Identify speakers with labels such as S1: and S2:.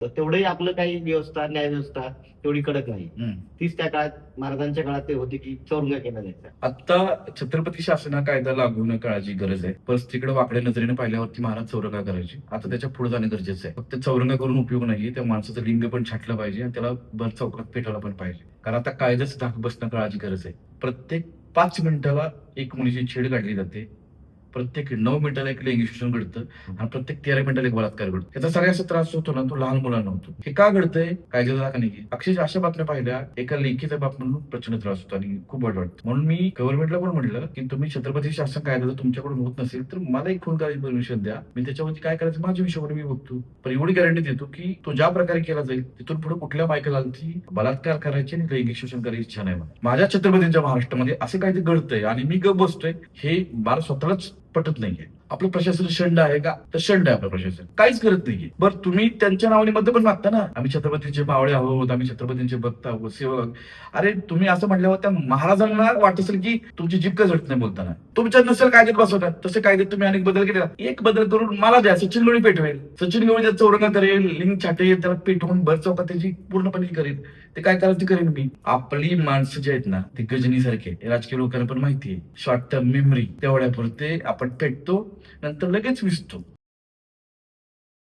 S1: तर तेवढंही आपलं काही व्यवस्था, न्याय व्यवस्था तेवढी कडक नाही. तीच त्या काळात महाराजांच्या काळात ते होती की चौरंगा केला जायचा.
S2: आता छत्रपती शासन हा कायदा लागू न काळाची गरज आहे. परिस्थितीकडे वाकड्या नजरेने पाहिल्यावरती महाराज चौरंगा करायचे. आता त्याच्या पुढे जाणं गरजेचं आहे. फक्त चौरंगा करून उपयोग नाहीये, त्या माणसाचं लिंग पण छाटलं पाहिजे आणि त्याला भर चौकात पेटवलं पण पाहिजे. कारण आता कायद्याच धाक बसणं काळाची गरज आहे. प्रत्येक 5 मिनिटाला एक मुलीची छेड काढली जाते. प्रत्येक 9 मिनिटाला एक लैंगिक शोषण घडतं आणि प्रत्येक 13 मिनिटाला एक बलात्कार घडतो. याचा सगळ्याचा त्रास होतो ना, तो लहान मुलांना होतो. हे का घडतंय? कायद्याचा धाक नाही. अक्षरशः अशा बातम्या पाहिल्या, एका लेखीचा बाप म्हणून प्रचंड त्रास होतो आणि खूप वाईट वाटतं. म्हणून मी गव्हर्नमेंटला पण म्हटलं की तुम्ही छत्रपती शासन कायदा जर तुमच्याकडून होत नसेल तर मला एक फोन करायची परमिशन द्या. मी त्याच्यावरती काय करायचं माझ्या विषयावर मी बघतो. पण एवढी गॅरंटी देतो की तो ज्या प्रकारे केला जाईल तिथून पुढे कुठल्या बायकाला बलात्कार करायची आणि लैंगिक शोषण करायची इच्छा नाही मला. माझ्या छत्रपतींच्या महाराष्ट्रामध्ये असे काहीतरी घडतंय आणि मी गप बसतोय हे मला स्वतःलाच पटत नाहीये. आपलं प्रशासन शंड आहे का? तर शंड आहे आपलं प्रशासन, काहीच करत नाहीये. बरं तुम्ही त्यांच्या नावाने मध्ये पण मागता ना, आम्ही छत्रपतींचे मावळे आहोत, आम्ही छत्रपतींचे भक्त आहोत, सेवक. अरे तुम्ही असं म्हटल्यावर त्या महाराजांना वाटत असेल की तुमची जीभ का झटत नाही बोलताना. तुमच्या नसेल कायद्यात बसवतात, तसे कायद्यात तुम्ही अनेक बदल केले. एक बदल करून मला द्या, सचिन गवळी पेटवेल, सचिन गवळी त्याचा चौरंगा करेल, लिंग छाटेल, त्याला पेटवून भर चौकात त्याची पूर्णपणे करेल. ते काय करायचं करेन मी. आपली माणसं जी आहेत ना ती गजनीसारखे, राजकीय लोकांना पण माहिती आहे, शॉर्ट टर्म मेमरी तेवढ्यापुरते आपण पेटतो, नंतर लगेच विसतो.